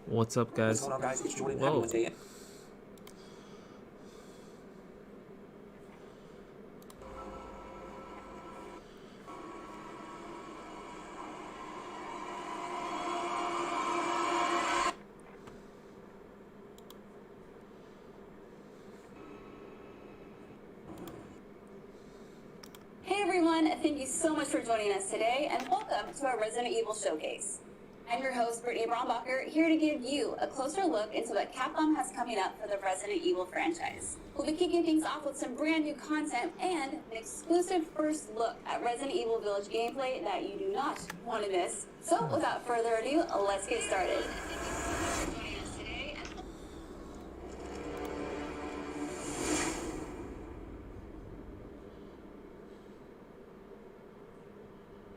What's up, guys? What's going on, guys? It's Jordan. Whoa. Happy Wednesday. Hey everyone, thank you so much for joining us today, and welcome to our Resident Evil Showcase. I'm your host, Brittany Brombacher, here to give you a closer look into what Capcom has coming up for the Resident Evil franchise. We'll be kicking things off with some brand new content and an exclusive first look at Resident Evil Village gameplay that you do not want to miss. So without further ado, let's get started.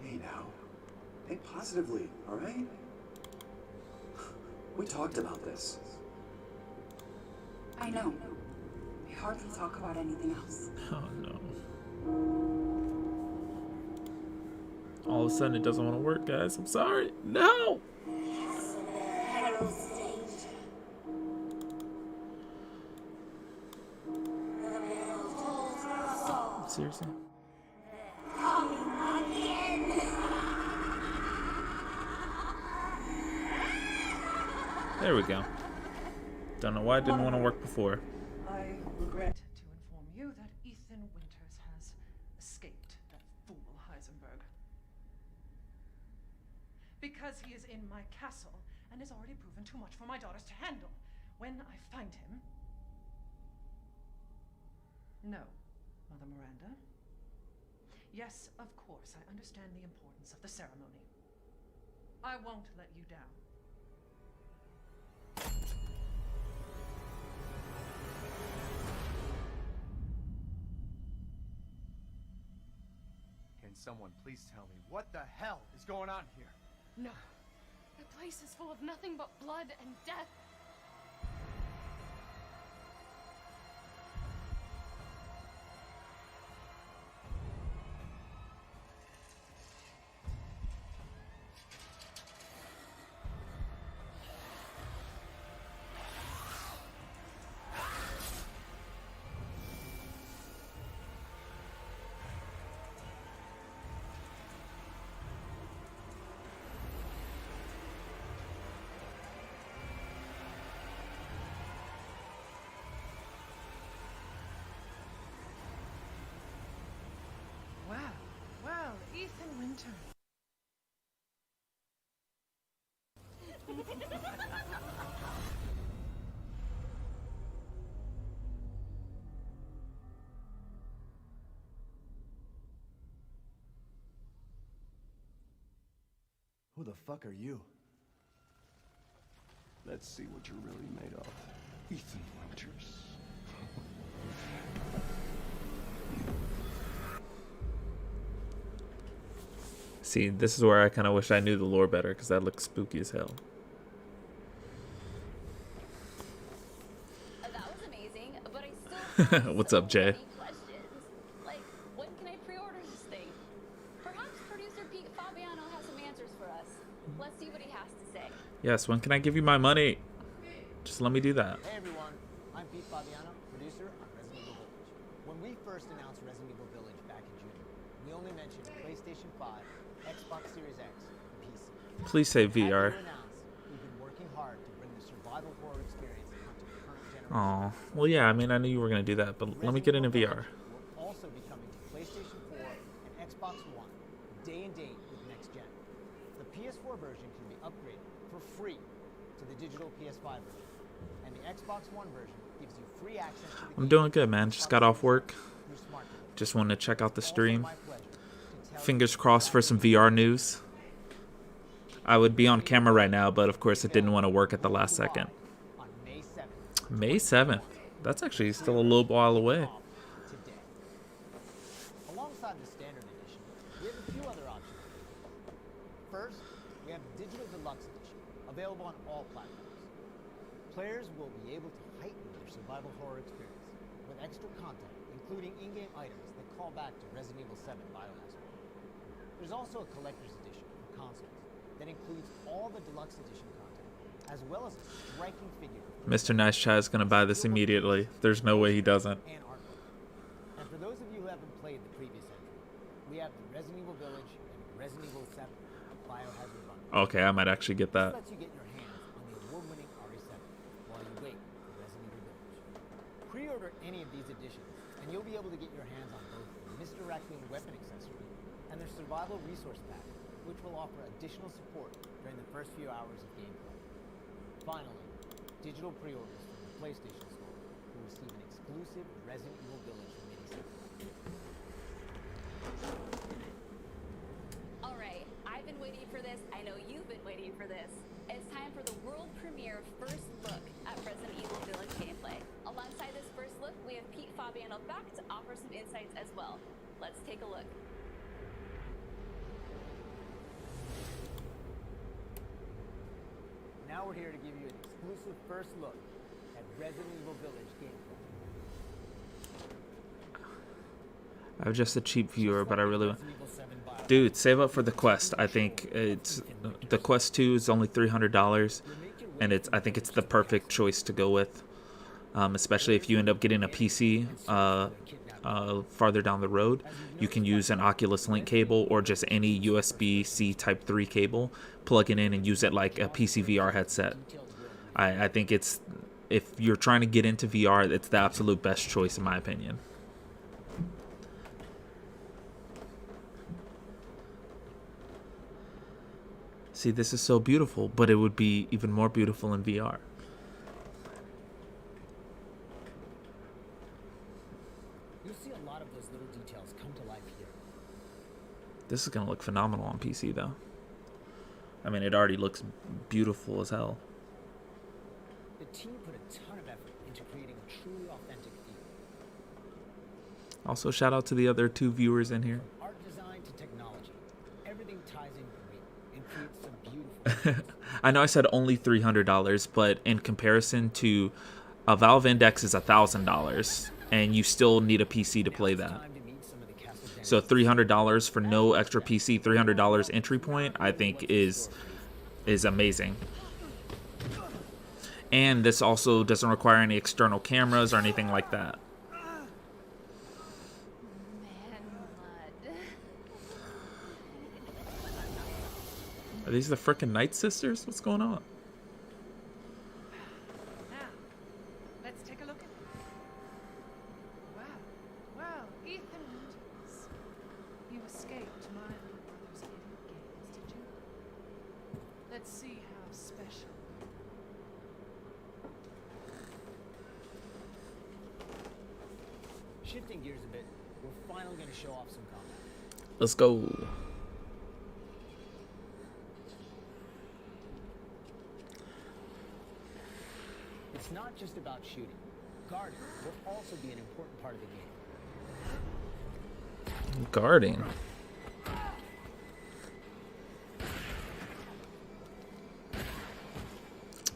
Hey now. Think positively, alright? We talked about this. I know. We hardly talk about anything else. Oh no. All of a sudden it doesn't want to work, guys. I'm sorry. No! Seriously? There we go. Don't know why it didn't want to work before. I regret to inform you that Ethan Winters has escaped that fool Heisenberg. Because he is in my castle and has already proven too much for my daughters to handle. When I find him... No, Mother Miranda. Yes, of course, I understand the importance of the ceremony. I won't let you down. Can someone please tell me what the hell is going on here? No. The place is full of nothing but blood and death. Well, Ethan Winters. Who the fuck are you? Let's see what you're really made of. Ethan Winters. See, this is where I kind of wish I knew the lore better, because that looks spooky as hell. That was amazing, but I still have What's up, Jay? many questions. Like, when can I pre-order this thing? Perhaps producer Pete Fabiano has some answers for us. Let's see what he has to say. Yes, when can I give you my money? Just let me do that. Hey everyone, I'm Pete Fabiano, producer on Resident Evil Village. When we first announced Resident Evil Village back in June, we only mentioned PlayStation 5, Xbox Series X, and PC. Please say As we VR. announced, we've been working hard to bring the survival horror experience onto current generation. Oh, well, yeah, I mean, I knew you were going to do that, but let me get into VR. Will also be coming to PlayStation 4 and Xbox One, day and date with next gen. The PS4 version can be upgraded for free to the digital PS5 version, and the Xbox One version gives you free access to the I'm game doing good, man. Just got off work. through smart delivery. Just wanted to check out the Also stream. my pleasure to tell Fingers you crossed for about some VR news. I would be on camera right now, but of course it didn't want to work at the last second. on May 7th. May 7th. That's actually still a little while away. Today. Alongside the standard edition, we have a few other options. First, we have the Digital Deluxe Edition, available on all platforms. Players will be able to heighten their survival horror experience with extra content, including in-game items that call back to Resident Evil 7 Biohazard. There's also a collector's edition for consoles that includes all the deluxe edition content, as well as a striking figure. Mr. Nice Chat is gonna buy this immediately. There's no way he doesn't. And artwork. And for those of you who haven't played the previous entry, we have the Resident Evil Village and Resident Evil 7 Biohazard Bundle. Okay, I might actually get This that. lets you get your hands on the award-winning RE7 while you wait for Resident Evil Village. Pre-order any of these editions, and you'll be able to get your hands on both the Mr. Raccoon weapon accessory and their survival resource pack, which will offer additional support during the first few hours of gameplay. Finally, digital pre-orders from the PlayStation Store will receive an exclusive Resident Evil Village miniset. All right, I've been waiting for this. I know you've been waiting for this. It's time for the world premiere first look at Resident Evil Village gameplay. Alongside this first look, we have Pete Fabiano back to offer some insights as well. Let's take a look. Now we're here to give you an exclusive first look at Resident Evil Village gameplay. I'm just a cheap viewer, but I really want. Dude, save up for the Quest. I think it's the Quest 2 is only $300, and I think it's the perfect choice to go with, especially if you end up getting a PC farther down the road. You can use an Oculus Link cable or just any USB-C Type 3 cable, plug it in, and use it like a PC VR headset. I think it's, if you're trying to get into VR, it's the absolute best choice in my opinion. See, this is so beautiful, but it would be even more beautiful in VR. You'll see a lot of those little details come to life here. This is going to look phenomenal on PC, though. I mean, it already looks beautiful as hell. The team put a ton of effort into creating a truly authentic feel. Also, shout out to the other 2 viewers in here. From art design to technology, everything ties in great and creates some beautiful. I know I said only $300, but in comparison to a Valve Index is $1,000, and you still need a PC to play that. So $300 for no extra PC, $300 entry point, I think is amazing. And this also doesn't require any external cameras or anything like that. Are these the frickin' Night Sisters? What's going on? Now, let's take a look at it. Well, Ethan Winters. You escaped my brother's idiot games, did you? Let's see how special. Shifting gears a bit, we're finally going to show off some combat. Let's go. It's not just about shooting. Guarding will also be an important part of the game. Guarding.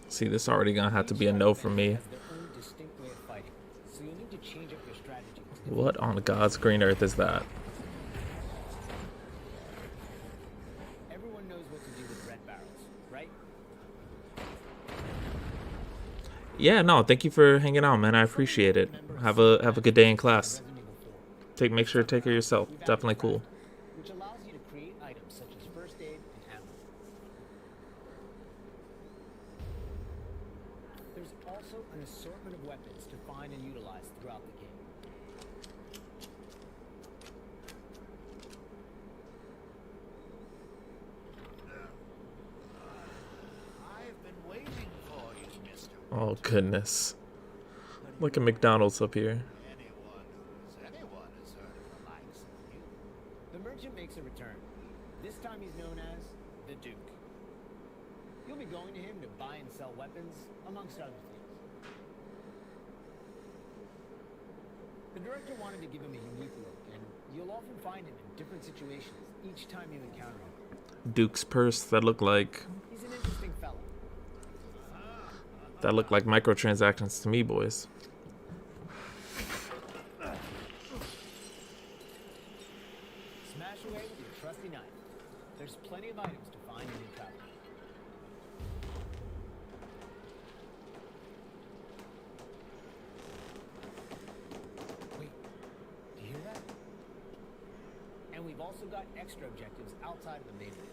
See, this already gonna have to be a no for me. Has their own distinct way of fighting, so you'll need to change up your strategy. What on God's green earth is that? Everyone knows what to do with red barrels, right? Yeah, no, thank you for hanging out, man. I appreciate it. Have a good day in class. Make sure to take care of yourself. Definitely cool. Which allows you to create items such as first aid and ammo. There's also an assortment of weapons to find and utilize throughout the game. I've been waiting for you, Mr. Oh goodness. Look at McDonald's up here. Anyone has heard of the likes of you. The merchant makes a return. This time he's known as the Duke. You'll be going to him to buy and sell weapons, amongst other things. The director wanted to give him a unique look, and you'll often find him in different situations each time you encounter him. Duke's purse that looked like He's an interesting fellow. microtransactions to me, boys. Smash away with your trusty knife. There's plenty of items to find in your travel. also got extra objectives outside of the main one.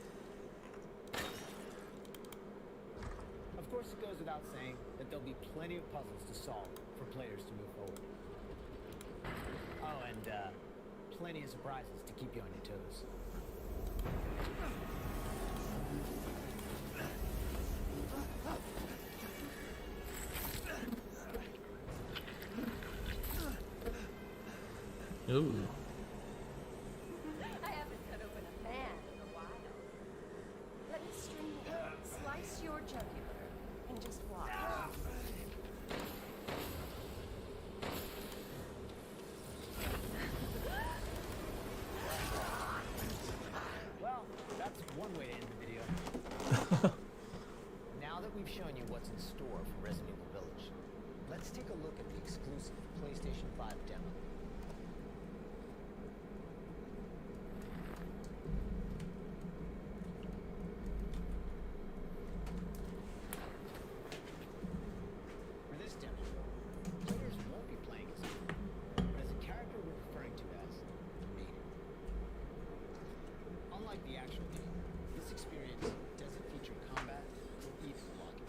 Of course, it goes without saying that there'll be plenty of puzzles to solve for players to move forward. Oh, and plenty of surprises to keep you on your toes. Ooh. I haven't cut open a man in a while. Let me string it up, slice your jugular, and just watch. Well, that's one way to end the video. Now that we've shown you what's in store for Resident Evil Village, let's take a look at the exclusive PlayStation 5 demo. For this demo, players won't be playing as you, but as a character we're referring to as Maiden. Unlike the actual game, this experience doesn't feature combat or even walking.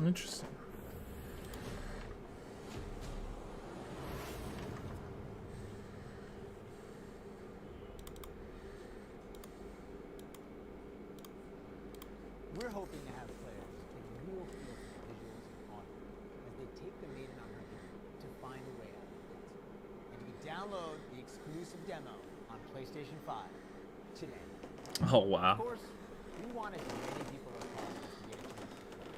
Interesting. We're hoping to have players take a real feel for the visuals and audio as they take the Maiden on her journey to find a way out of the pit. And you can download the exclusive demo on PlayStation 5 today. Oh wow. Of course, we want as many people as possible to get a chance to play.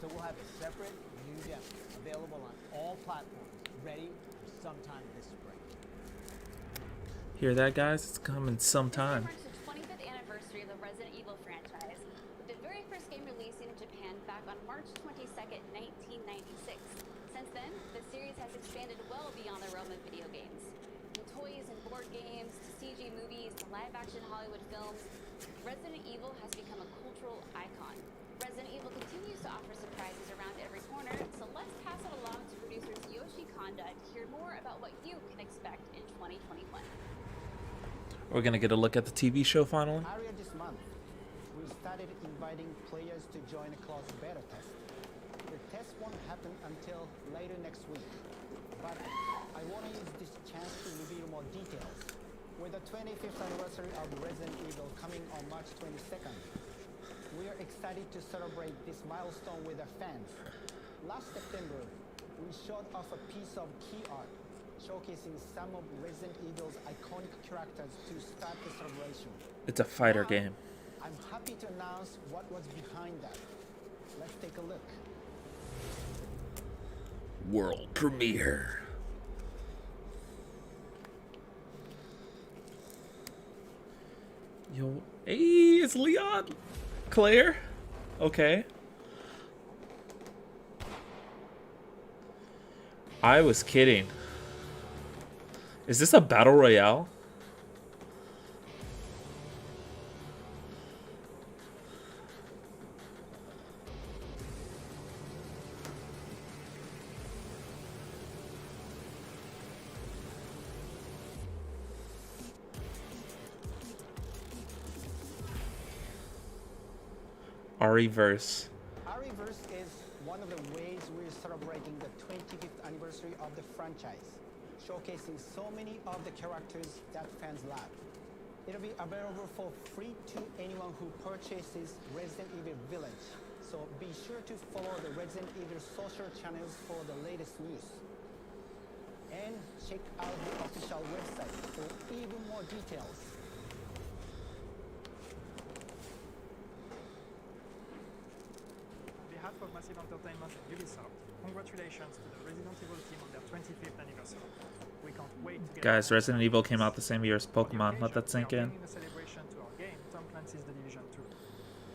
So we'll have a separate new demo available on all platforms, ready for sometime this spring. Hear that, guys? It's coming sometime. This year marks the 25th anniversary of the Resident Evil franchise, with the very first game releasing in Japan back on March 22nd, 1996. Since then, the series has expanded well beyond the realm of video games. From toys and board games, to CG movies, to live-action Hollywood films, Resident Evil has become a cultural icon. Resident Evil continues to offer surprises around every corner, so let's pass it along to producers Yoshi Konda to hear more about what you can expect in 2021. We're gonna get a look at the TV show finally. Earlier this month, we started inviting players to join a closed beta test. The test won't happen until later next week, but I want to use this chance to reveal more details. With the 25th anniversary of Resident Evil coming on March 22nd, we are excited to celebrate this milestone with our fans. Last September, we showed off a piece of key art showcasing some of Resident Evil's iconic characters to start the celebration. It's a fighter Now, game. I'm happy to announce what was behind that. Let's take a look. World premiere. Yo, hey, it's Leon. Claire. Okay. I was kidding. Is this a battle royale? Ariverse. Ariverse is one of the ways we're celebrating the 25th anniversary of the franchise, showcasing so many of the characters that fans love. It'll be available for free to anyone who purchases Resident Evil Village, so be sure to follow the Resident Evil social channels for the latest news. And check out the official website for even more details. On behalf of Massive Entertainment and Ubisoft, congratulations to the Resident Evil team on their 25th anniversary. We can't wait to get Guys, Resident Evil came out the same year as Pokemon. Let that sink in. bringing a celebration to our game, Tom Clancy's The Division 2.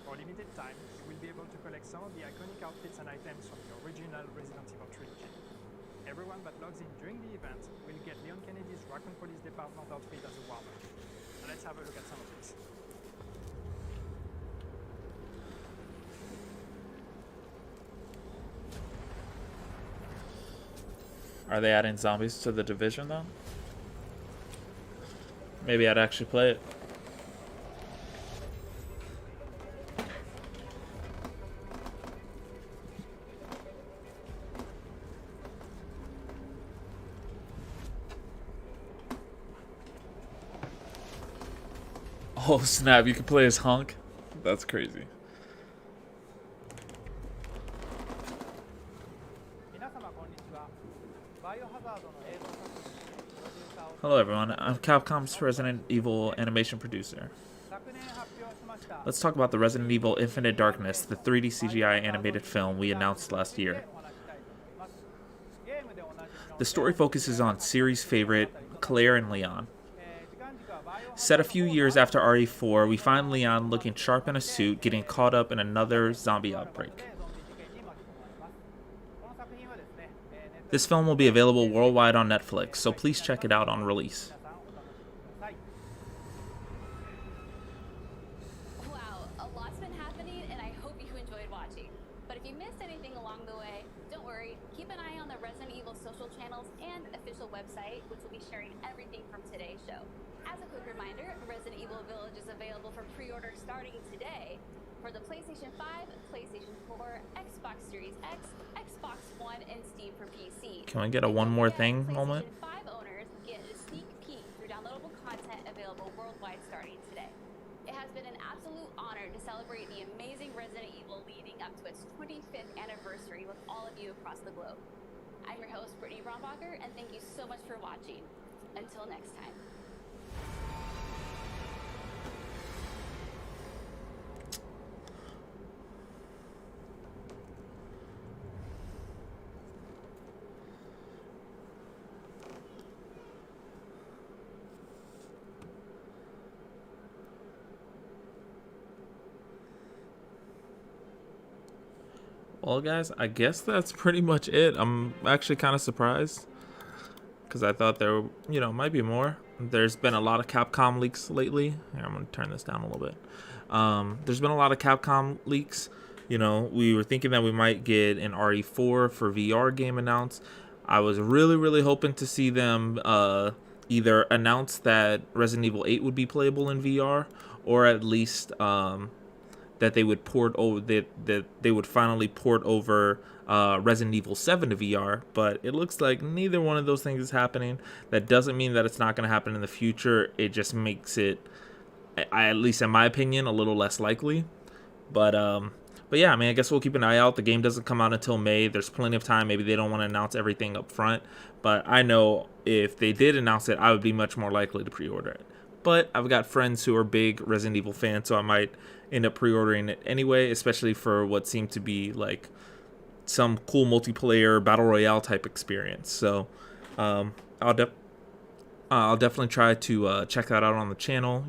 For a limited time, you will be able to collect some of the iconic outfits and items from the original Resident Evil trilogy. Everyone that logs in during the event will get Leon Kennedy's Raccoon Police Department outfit as a warm-up. Let's have a look at some of these. Are they adding zombies to the Division though? Maybe I'd actually play it. Oh snap, you can play as Hunk? That's crazy. Hello everyone, I'm Capcom's Resident Evil animation producer. Let's talk about the Resident Evil Infinite Darkness, the 3D CGI animated film we announced last year. The story focuses on series favorite Claire and Leon. Set a few years after RE4, we find Leon looking sharp in a suit, getting caught up in another zombie outbreak. This film will be available worldwide on Netflix, so please check it out on release. Wow, a lot's been happening, and I hope you enjoyed watching. But if you missed anything along the way, don't worry. Keep an eye on the Resident Evil social channels and official website, which will be sharing everything from today's show. As a quick reminder, Resident Evil Village is available for pre-order starting today for the PlayStation 5, PlayStation 4, Xbox Series X, Xbox One, and Steam for PC. Can we get a one more thing moment? PlayStation 5 owners get a sneak peek through downloadable content available worldwide starting today. It has been an absolute honor to celebrate the amazing Resident Evil leading up to its 25th anniversary with all of you across the globe. I'm your host, Brittany Brombacher, and thank you so much for watching. Until next time. Well, guys, I guess that's pretty much it. I'm actually kind of surprised because I thought there, might be more. There's been a lot of Capcom leaks lately. Here, I'm going to turn this down a little bit. There's been a lot of Capcom leaks. We were thinking that we might get an RE4 for VR game announced. I was really, really hoping to see them either announce that Resident Evil 8 would be playable in VR, or at least that they would port over that they would finally port over Resident Evil 7 to VR, but it looks like neither one of those things is happening. That doesn't mean that it's not going to happen in the future. It just makes it, at least in my opinion, a little less likely. But yeah, I guess we'll keep an eye out. The game doesn't come out until May. There's plenty of time. Maybe they don't want to announce everything up front, but I know if they did announce it, I would be much more likely to pre-order it. But I've got friends who are big Resident Evil fans, so I might end up pre-ordering it anyway, especially for what seemed to be like some cool multiplayer battle royale type experience. So I'll definitely try to check that out on the channel.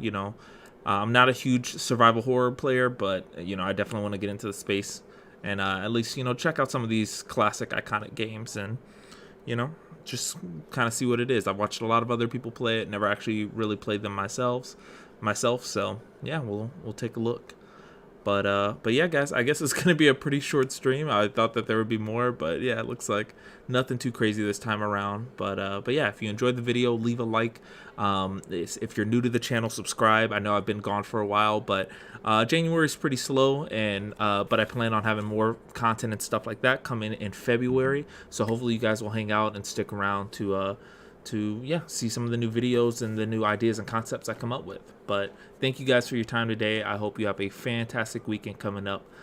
I'm not a huge survival horror player, but I definitely want to get into the space and at least check out some of these classic iconic games and just kind of see what it is. I've watched a lot of other people play it, never actually really played them myself. So yeah, we'll take a look. But yeah, guys, I guess it's gonna be a pretty short stream. I thought that there would be more, but yeah, it looks like nothing too crazy this time around. But yeah, if you enjoyed the video, leave a like. If you're new to the channel, subscribe. I know I've been gone for a while, but January is pretty slow, and but I plan on having more content and stuff like that come in February. So hopefully you guys will hang out and stick around to see some of the new videos and the new ideas and concepts I come up with. But thank you guys for your time today. I hope you have a fantastic weekend coming up.